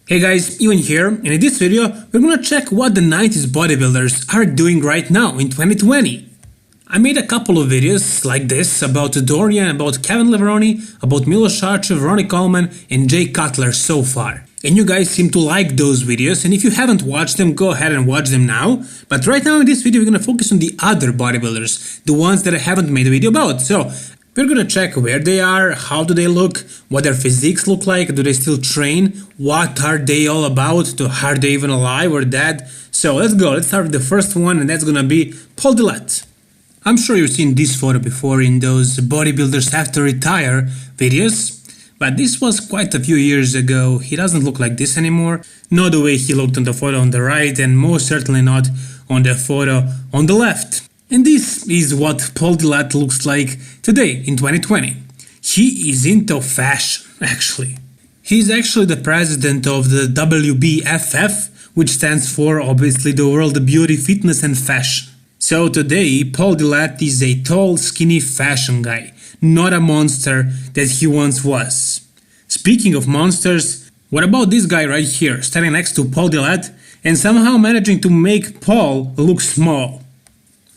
Hey guys, Ivan here, and in this video we're gonna check what the 90s bodybuilders are doing right now in 2020. I made a couple of videos like this about Dorian, about Kevin Leveroni, about Milos Sarcev, Ronnie Coleman and Jay Cutler so far. And you guys seem to like those videos, and if you haven't watched them, go ahead and watch them now. But right now in this video we're gonna focus on the other bodybuilders, the ones that I haven't made a video about. So we're gonna check where they are, how do they look, what their physiques look like, do they still train, what are they all about, are they even alive or dead. So let's go, let's start with the first one, and that's gonna be Paul Dillette. I'm sure you've seen this photo before in those bodybuilders have to retire videos, but this was quite a few years ago. He doesn't look like this anymore, not the way he looked on the photo on the right, and most certainly not on the photo on the left. And this is what Paul Dillette looks like today in 2020. He is into fashion, actually. He's actually the president of the WBFF, which stands for, obviously, the World Beauty, Fitness and Fashion. So today, Paul Dillette is a tall, skinny fashion guy, not a monster that he once was. Speaking of monsters, what about this guy right here, standing next to Paul Dillette and somehow managing to make Paul look small?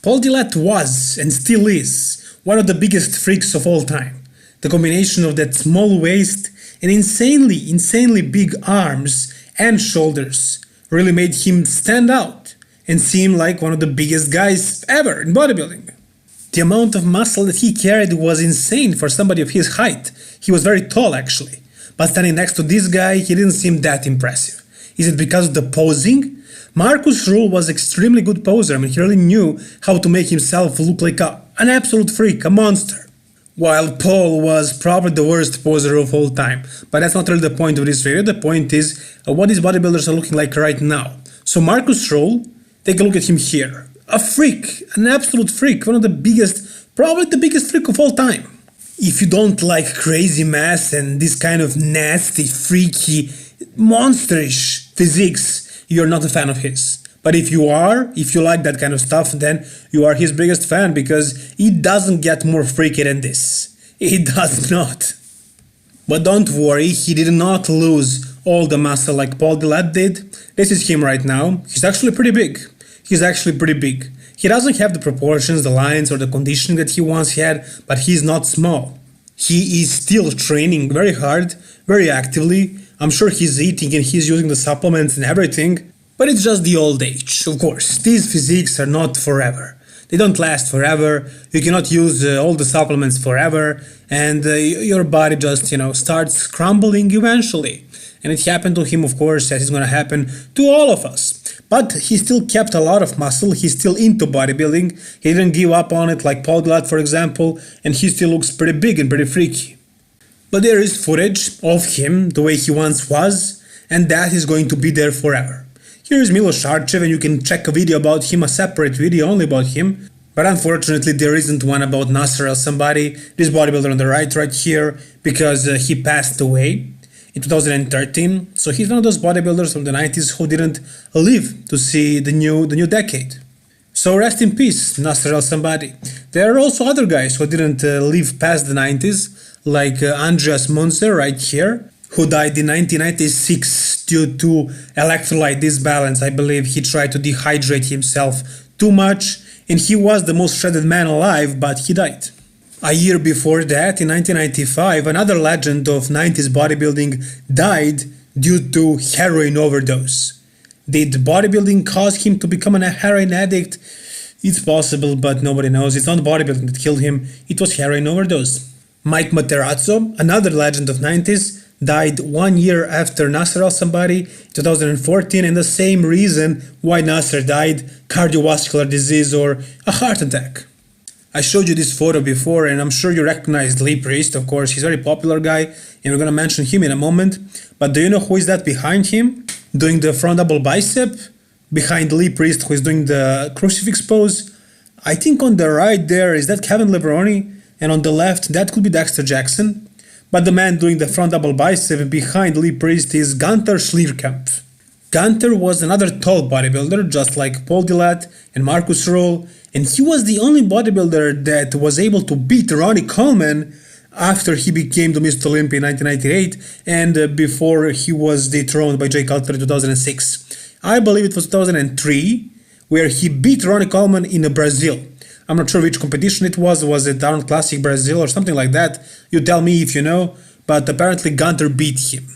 Paul Dillette was, and still is, one of the biggest freaks of all time. The combination of that small waist and insanely big arms and shoulders really made him stand out and seem like one of the biggest guys ever in bodybuilding. The amount of muscle that he carried was insane for somebody of his height. He was very tall actually, but standing next to this guy, he didn't seem that impressive. Is it because of the posing? Marcus Rule was extremely good poser. I mean, he really knew how to make himself look like an absolute freak, a monster. While Paul was probably the worst poser of all time. But that's not really the point of this video. The point is what these bodybuilders are looking like right now. So Marcus Rule, take a look at him here. A freak, an absolute freak, one of the biggest, probably the biggest freak of all time. If you don't like crazy mass and this kind of nasty, freaky, monsterish physiques, you're not a fan of his. But if you like that kind of stuff, then you are his biggest fan, because it doesn't get more freaky than this. It does not. But don't worry, he did not lose all the muscle like Paul Dillette did. This is him right now. He's actually pretty big. He doesn't have the proportions, the lines, or the conditioning that he once had, but he's not small. He is still training very hard, very actively. I'm sure he's eating and he's using the supplements and everything, but it's just the old age, of course. These physiques are not forever. They don't last forever. You cannot use all the supplements forever, and your body just, starts crumbling eventually. And it happened to him, of course, as it's gonna happen to all of us. But he still kept a lot of muscle, he's still into bodybuilding, he didn't give up on it like Paul Dillette, for example, and he still looks pretty big and pretty freaky. But there is footage of him the way he once was, and that is going to be there forever. Here is Milos Sarcev, and you can check a video about him, a separate video only about him. But unfortunately there isn't one about Nasser somebody, this bodybuilder on the right here, because he passed away in 2013. So he's one of those bodybuilders from the 90s who didn't live to see the new decade. So rest in peace, Nasser somebody. There are also other guys who didn't live past the 90s, like Andreas Munzer right here, who died in 1996 due to electrolyte disbalance. I believe he tried to dehydrate himself too much, and he was the most shredded man alive, but he died. A year before that, in 1995, another legend of 90s bodybuilding died due to heroin overdose. Did bodybuilding cause him to become a heroin addict? It's possible, but nobody knows. It's not bodybuilding that killed him, it was heroin overdose. Mike Materazzo, another legend of 90s, died 1 year after Nasser somebody, 2014, and the same reason why Nasser died, cardiovascular disease or a heart attack. I showed you this photo before, and I'm sure you recognize Lee Priest. Of course, he's a very popular guy, and we're gonna mention him in a moment. But do you know who is that behind him, doing the front double bicep? Behind Lee Priest, who is doing the crucifix pose? I think on the right there, is that Kevin Leveroni? And on the left, that could be Dexter Jackson. But the man doing the front double bicep behind Lee Priest is Gunther Schlierkamp. Gunther was another tall bodybuilder, just like Paul Dillette and Marcus Rule, and he was the only bodybuilder that was able to beat Ronnie Coleman after he became the Mr. Olympia in 1998 and before he was dethroned by Jay Cutler in 2006. I believe it was 2003 where he beat Ronnie Coleman in Brazil. I'm not sure which competition it was. Was it Arnold Classic Brazil or something like that? You tell me if you know. But apparently Gunter beat him.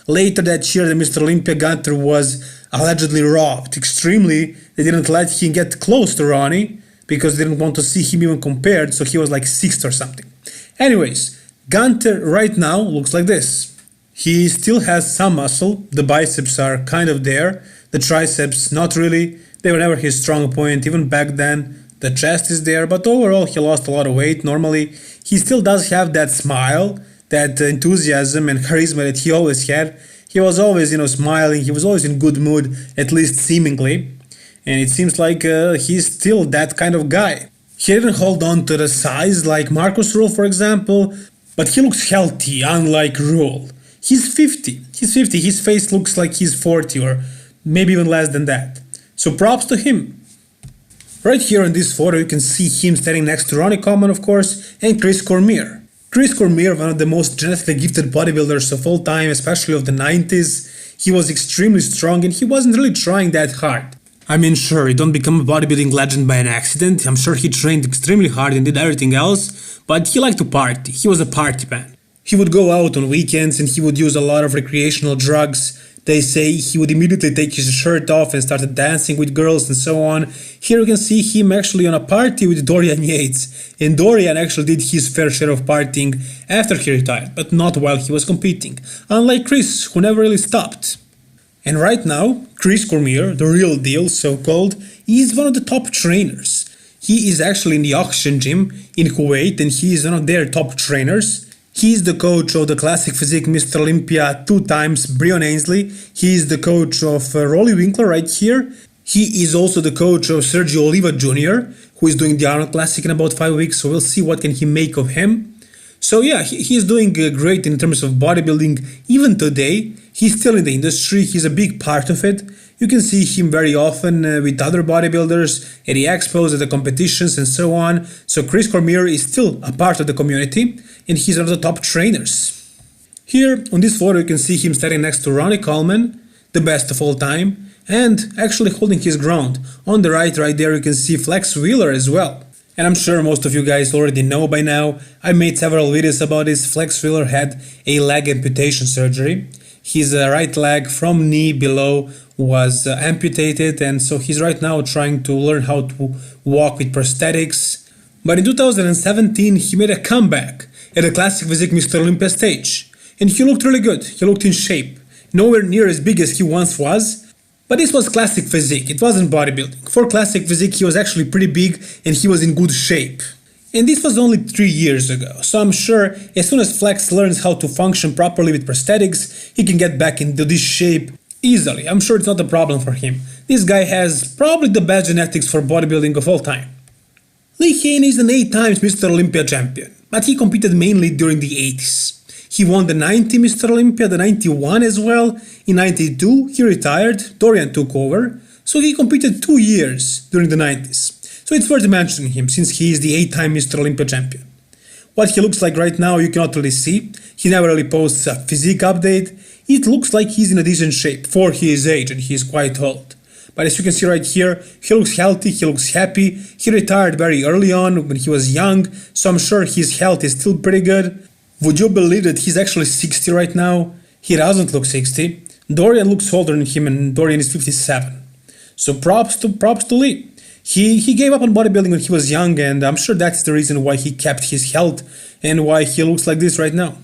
Later that year, the Mr. Olympia Gunter was allegedly robbed extremely. They didn't let him get close to Ronnie because they didn't want to see him even compared, so he was like 6th or something. Anyways, Gunter right now looks like this. He still has some muscle, the biceps are kind of there, the triceps not really, they were never his strong point even back then. The chest is there, but overall he lost a lot of weight normally. He still does have that smile, that enthusiasm and charisma that he always had. He was always, smiling, he was always in good mood, at least seemingly. And it seems like he's still that kind of guy. He didn't hold on to the size like Marcus Rule, for example, but he looks healthy, unlike Rule. He's 50. His face looks like he's 40 or maybe even less than that. So props to him. Right here in this photo you can see him standing next to Ronnie Coleman, of course, and Chris Cormier. Chris Cormier, one of the most genetically gifted bodybuilders of all time, especially of the 90s. He was extremely strong and he wasn't really trying that hard. I mean, sure, you don't become a bodybuilding legend by an accident. I'm sure he trained extremely hard and did everything else, but he liked to party. He was a party man. He would go out on weekends and he would use a lot of recreational drugs. They say he would immediately take his shirt off and started dancing with girls and so on. Here you can see him actually on a party with Dorian Yates. And Dorian actually did his fair share of partying after he retired, but not while he was competing. Unlike Chris, who never really stopped. And right now, Chris Cormier, the real deal, so-called, is one of the top trainers. He is actually in the Oxygen Gym in Kuwait and he is one of their top trainers. He is the coach of the Classic Physique Mr. Olympia 2 times, Breon Ainsley. He is the coach of Rolly Winkler right here. He is also the coach of Sergio Oliva Jr., who is doing the Arnold Classic in about 5 weeks, so we'll see what can he make of him. So yeah, he is doing great in terms of bodybuilding even today. He's still in the industry, he's a big part of it. You can see him very often with other bodybuilders at the expos, at the competitions and so on. So Chris Cormier is still a part of the community and he's one of the top trainers. Here on this photo you can see him standing next to Ronnie Coleman, the best of all time, and actually holding his ground. On the right there you can see Flex Wheeler as well. And I'm sure most of you guys already know by now, I made several videos about this. Flex Wheeler had a leg amputation surgery. His right leg from knee below was amputated, and so he's right now trying to learn how to walk with prosthetics. But in 2017 he made a comeback at the Classic Physique Mr. Olympia stage. And he looked really good, he looked in shape. Nowhere near as big as he once was. But this was Classic Physique, it wasn't bodybuilding. For Classic Physique he was actually pretty big and he was in good shape. And this was only 3 years ago, so I'm sure as soon as Flex learns how to function properly with prosthetics, he can get back into this shape easily. I'm sure it's not a problem for him. This guy has probably the best genetics for bodybuilding of all time. Lee Haney is an 8 times Mr. Olympia champion, but he competed mainly during the 80s. He won the 90 Mr. Olympia, the 91 as well. In 92 he retired, Dorian took over, so he competed 2 years during the 90s. So it's worth mentioning him since he is the 8-time Mr. Olympia champion. What he looks like right now you cannot really see. He never really posts a physique update. It looks like he's in a decent shape for his age and he's quite old. But as you can see right here, he looks healthy, he looks happy. He retired very early on when he was young, so I'm sure his health is still pretty good. Would you believe that he's actually 60 right now? He doesn't look 60. Dorian looks older than him and Dorian is 57. So props to Lee. He gave up on bodybuilding when he was young and I'm sure that's the reason why he kept his health and why he looks like this right now.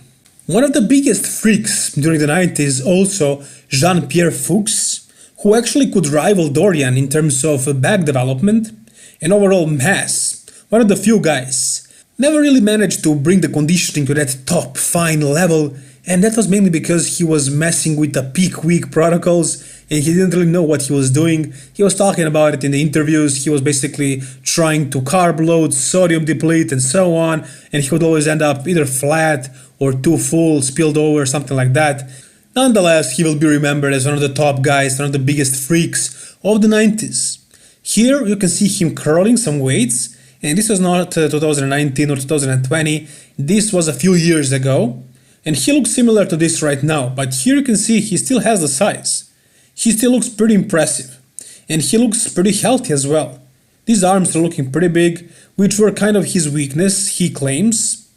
One of the biggest freaks during the 90s also Jean-Pierre Fuchs, who actually could rival Dorian in terms of back development and overall mass. One of the few guys. Never really managed to bring the conditioning to that top fine level, and that was mainly because he was messing with the peak week protocols and he didn't really know what he was doing. He was talking about it in the interviews. He was basically trying to carb load, sodium deplete and so on, and he would always end up either flat or too full, spilled over, something like that. Nonetheless, he will be remembered as one of the top guys, one of the biggest freaks of the 90s. Here you can see him curling some weights. And this was not 2019 or 2020, This was a few years ago, and he looks similar to this right now, but here you can see he still has the size. He still looks pretty impressive, and he looks pretty healthy as well. These arms are looking pretty big, which were kind of his weakness, he claims.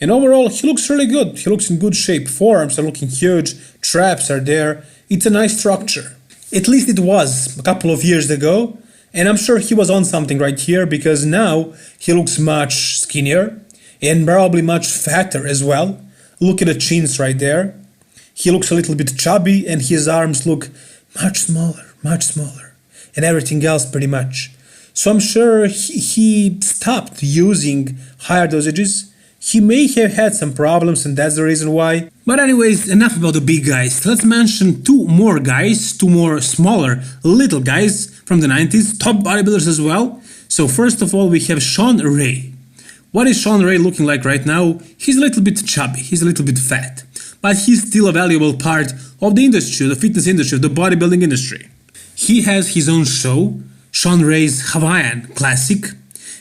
And overall, he looks really good. He looks in good shape. Forearms are looking huge, traps are there. It's a nice structure. At least it was a couple of years ago, and I'm sure he was on something right here because now he looks much skinnier and probably much fatter as well. Look at the chins right there. He looks a little bit chubby and his arms look much smaller, and everything else pretty much. So I'm sure he stopped using higher dosages. He may have had some problems and that's the reason why. But anyways, enough about the big guys. Let's mention two more guys, two more smaller little guys from the 90s, top bodybuilders as well. So first of all we have Shawn Ray. What is Shawn Ray looking like right now? He's a little bit chubby, he's a little bit fat, but he's still a valuable part of the industry, the fitness industry, the bodybuilding industry. He has his own show, Shawn Ray's Hawaiian Classic,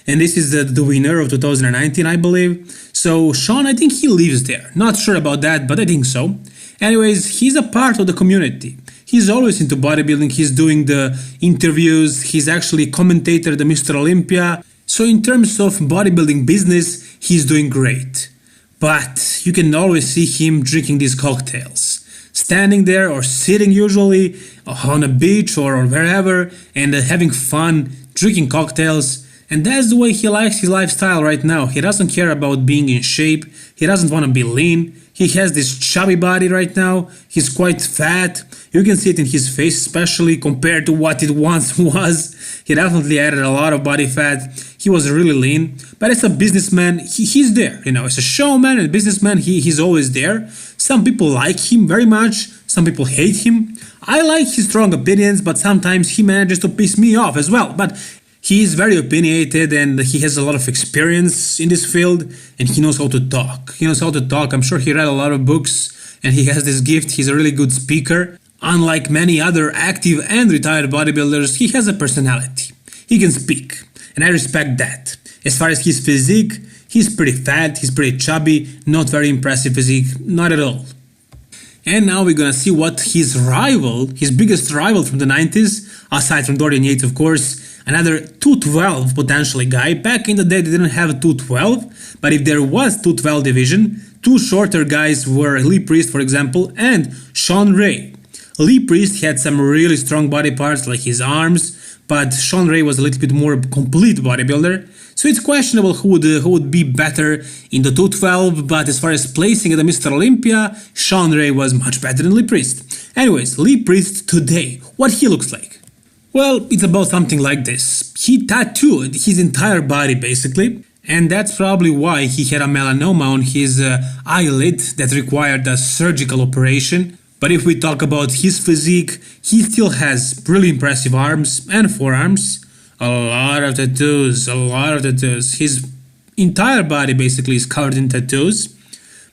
and this is the winner of 2019, I believe. So Shawn, I think he lives there. Not sure about that, but I think so. Anyways, he's a part of the community. He's always into bodybuilding, he's doing the interviews, he's actually commentator at the Mr. Olympia. So in terms of bodybuilding business, he's doing great. But you can always see him drinking these cocktails. Standing there or sitting usually on a beach or wherever and having fun, drinking cocktails. And that's the way he likes his lifestyle right now. He doesn't care about being in shape. He doesn't want to be lean. He has this chubby body right now. He's quite fat. You can see it in his face, especially compared to what it once was. He definitely added a lot of body fat. He was really lean. But as a businessman, he's there. You know, as a showman and businessman, he's always there. Some people like him very much. Some people hate him. I like his strong opinions, but sometimes he manages to piss me off as well. But he is very opinionated and he has a lot of experience in this field and he knows how to talk. He knows how to talk. I'm sure he read a lot of books and he has this gift. He's a really good speaker. Unlike many other active and retired bodybuilders, he has a personality. He can speak and I respect that. As far as his physique, he's pretty fat, he's pretty chubby, not very impressive physique, not at all. And now we're gonna see what his rival, his biggest rival from the 90s, aside from Dorian Yates of course, another 212 potentially guy. Back in the day they didn't have a 212, but if there was 212 division, two shorter guys were Lee Priest for example and Shawn Ray. Lee Priest had some really strong body parts like his arms, but Shawn Ray was a little bit more complete bodybuilder. So it's questionable who would be better in the 212, but as far as placing at the Mr. Olympia, Shawn Ray was much better than Lee Priest. Anyways, Lee Priest today, what he looks like. Well, it's about something like this. He tattooed his entire body basically, and that's probably why he had a melanoma on his eyelid that required a surgical operation. But if we talk about his physique, he still has really impressive arms and forearms. A lot of tattoos. His entire body basically is covered in tattoos.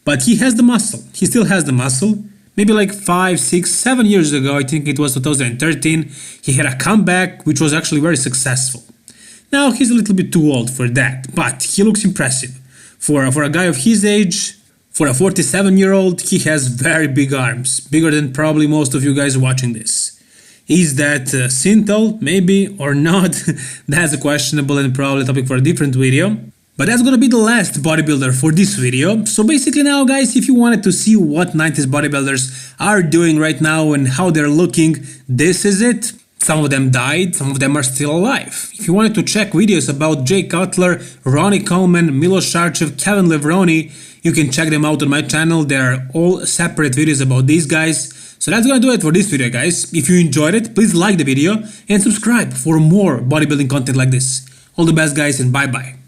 But he has the muscle. He still has the muscle. Maybe like 5, 6, 7 years ago, I think it was 2013, he had a comeback which was actually very successful. Now he's a little bit too old for that, but he looks impressive. For a guy of his age, for a 47-year-old, he has very big arms, bigger than probably most of you guys watching this. Is that Synthol? Maybe or not? That's a questionable and probably topic for a different video. But that's gonna be the last bodybuilder for this video. So basically now guys, if you wanted to see what 90s bodybuilders are doing right now and how they're looking, this is it. Some of them died, some of them are still alive. If you wanted to check videos about Jay Cutler, Ronnie Coleman, Milos Sarcev, Kevin Levrone, you can check them out on my channel. They're all separate videos about these guys. So that's gonna do it for this video guys. If you enjoyed it, please like the video and subscribe for more bodybuilding content like this. All the best guys and bye bye.